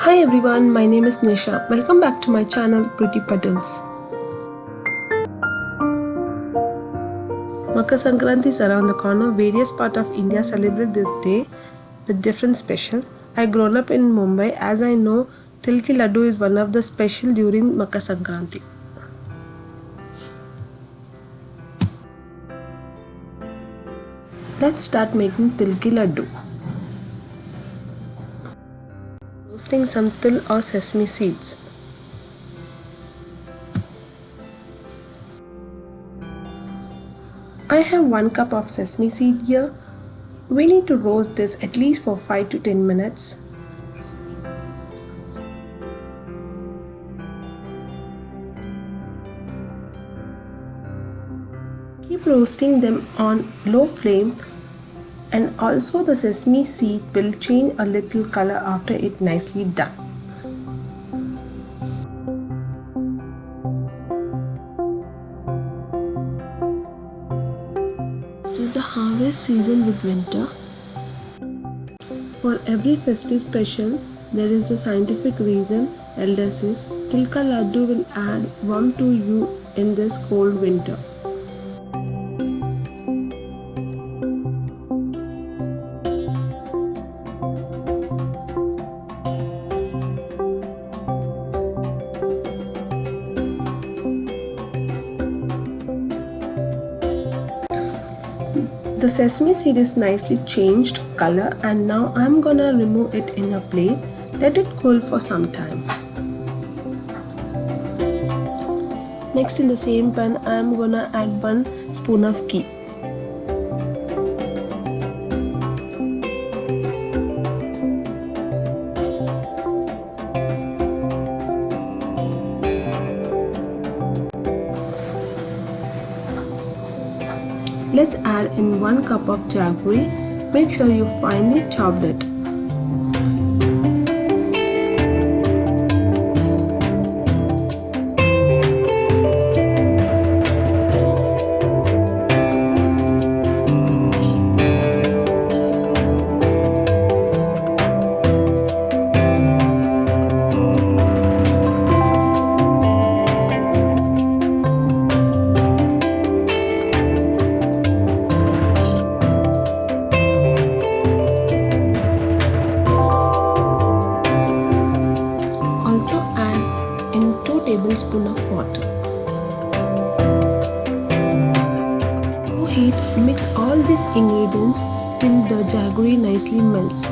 Hi everyone, my name is Nisha. Welcome back to my channel Pretty Puddles. Makar Sankranti is around the corner. Various parts of India celebrate this day with different specials. I grown up in Mumbai as I know Tilgul Ladoo is one of the special during Makar Sankranti. Let's start making Tilgul Ladoo. Roasting some til or sesame seeds. I have 1 cup of sesame seed here. We need to roast this at least for 5 to 10 minutes. Keep roasting them on low flame, and also the sesame seed will change a little color after it nicely done. This is the harvest season with winter. For every festive special, there is a scientific reason. Elders says Tilgul Ladoo will add warmth to you in this cold winter. The sesame seed is nicely changed color, and now I'm gonna remove it in a plate. Let it cool for some time. Next, in the same pan, I'm gonna add 1 spoon of ghee. Let's add in 1 cup of jaggery. Make sure you finely chopped it. Also add in 2 tablespoons of water. To heat, mix all these ingredients till the jaggery nicely melts.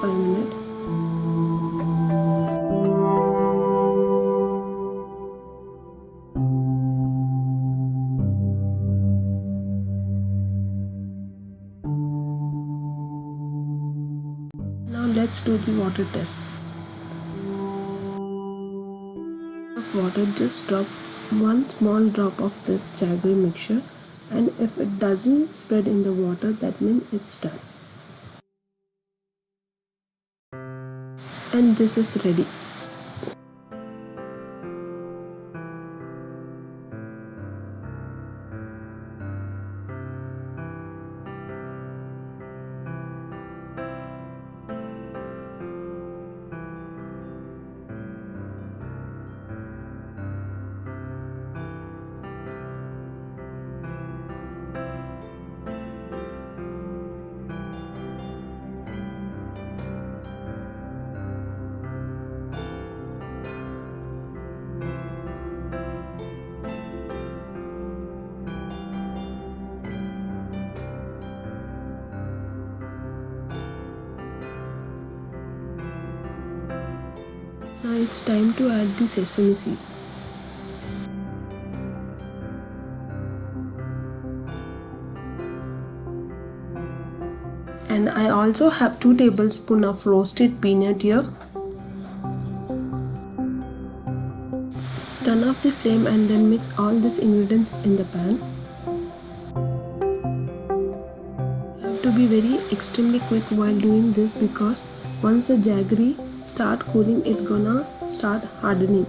for a minute. Now let's do the water test. Of water, just drop one small drop of this jaggery mixture, and if it doesn't spread in the water, that means it's done. And this is ready. Now it's time to add the sesame seed. And I also have 2 tablespoons of roasted peanut here. Turn off the flame and then mix all these ingredients in the pan. You have to be very extremely quick while doing this, because once the jaggery start cooling, it gonna start hardening.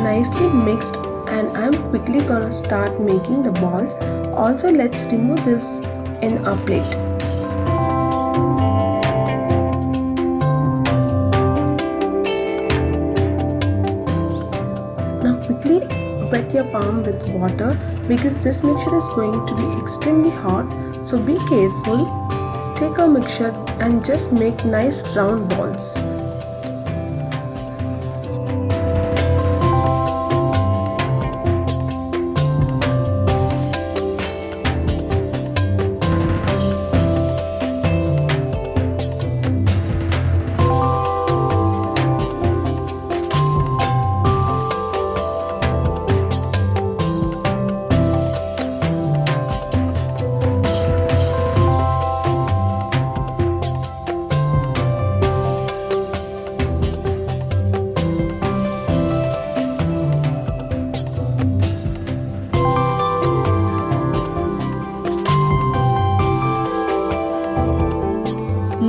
Nicely mixed, and I'm quickly gonna start making the balls. Also, let's remove this in a plate. Now quickly wet your palm with water, because this mixture is going to be extremely hot, so be careful. Take a mixture and just make nice round balls.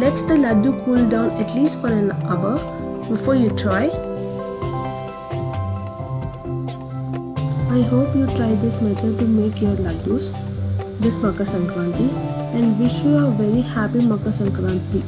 Let the laddu cool down at least for an hour before you try. I hope you try this method to make your laddus this Makar Sankranti, and wish you a very happy Makar Sankranti.